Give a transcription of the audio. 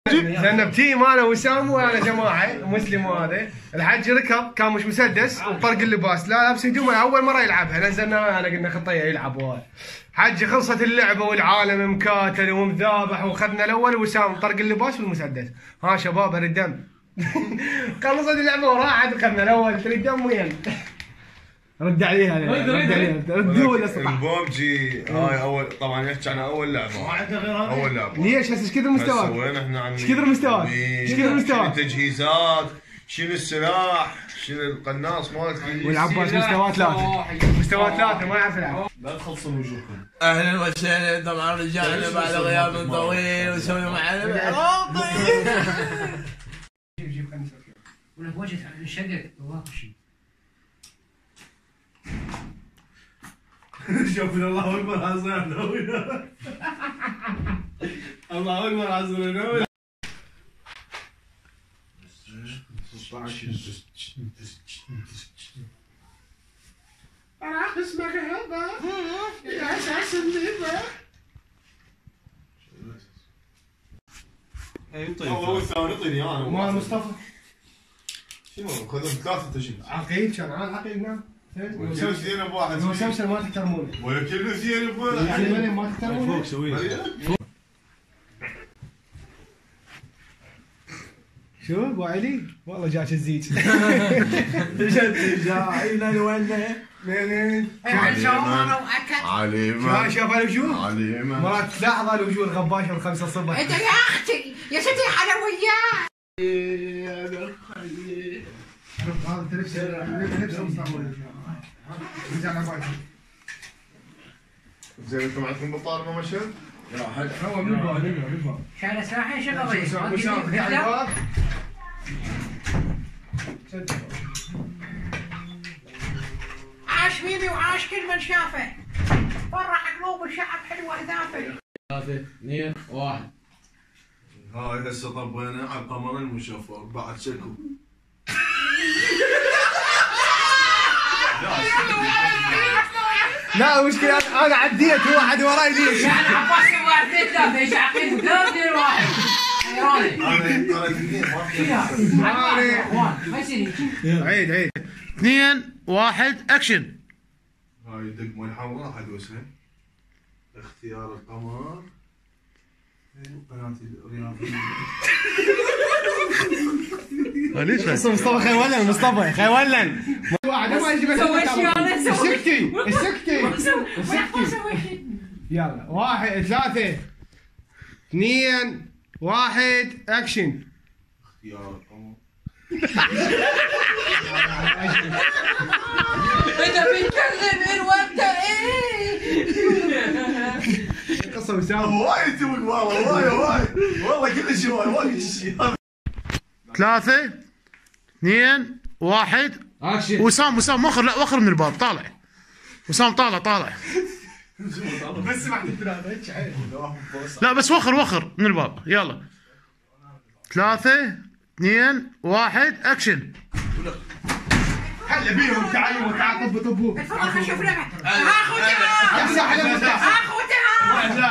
لان بتيم انا وسام وانا جماعه مسلم وهذا الحج ركض كان مش مسدس وطرق اللباس لا لابس هدومه اول مره يلعبها نزلنا انا قلنا خطيه يلعب وهذا حج خلصت اللعبه والعالم مكاتل ومذابح واخذنا الاول وسام طرق اللباس والمسدس ها شباب هذا الدم خلصت اللعبه وراحت اخذنا الاول تريد دم وين رد عليها ردوا ولا استطاع البوبجي هاي اول طبعا يحكي عن اول لعبه اول لعبه ليش هسه ايش كثر مستواك؟ سوينا احنا عن ايش كثر مستواك؟ ايش كثر مستواك؟ شنو التجهيزات شنو السلاح شنو القناص مالك والعباس مستوى 3 مستوى 3 ما يعرف يلعب لا تخلصون وجوهكم اهلا وسهلا طبعا رجعنا بعد غياب طويل وسوينا معنا جيب خلينا نسوي ولك وجهك انشقق والله شيء شوف الله اكبر عزرنا الله اكبر عزرنا راح اسمك هذا يا اساس النيبه اي طيب هو الثاني طيني انا مال مصطفى شنو خذهم ثلاثه تجهيز عقيل كان عقيل نعم كل اثنين بواحد مسلسل ما تحترمونه ولا كل اثنين بواحد يعني ما تحترمونه فوق سويها شو ابو علي والله جاك الزيج جاي لوين عليمة شاف الوجوه عليمة مرات لحظه الوجوه الغباشه والخمسه الصبح انت يا اختي يا ستي حلويات هذا تلبسه مصطفى زين انتم عندكم بطال ما مشى؟ هو من الباب شايله سلاحين شغلين وسام على الباب عاش ميمي وعاش كل من شافه فرح قلوب الشعب حلوه اهدافه 3 2 1 هاي هسه طبينا على القمر المشفر بعد شكو لا مشكلة انا عديت واحد وراي ليش؟ يعني عباس سوى 3 ايش عقيل 3 1 ما يصير عيد 2 1 اكشن هاي دق مال حمراء حد وسهل اختيار القمر قناة الرياضية ليش مصطفى خيولن مصطفى خيولن واحد ما يجي سوي شيء انا سوي السكتي يلا 1 3 2 1 اكشن اختيار القمر اذا بيتكلم الوقت قصه وسام وايد تبك والله والله كل شيء وايد شيء 3 2 1 اكشن وسام وخر من الباب طالع وسام طالع بس سمعت الثلاثه هيك لا بس وخر من الباب يلا 3 2 1 اكشن هلا بيهم تعال طبوا الفرخه شوف لها اخوتها اخوتها اخوتها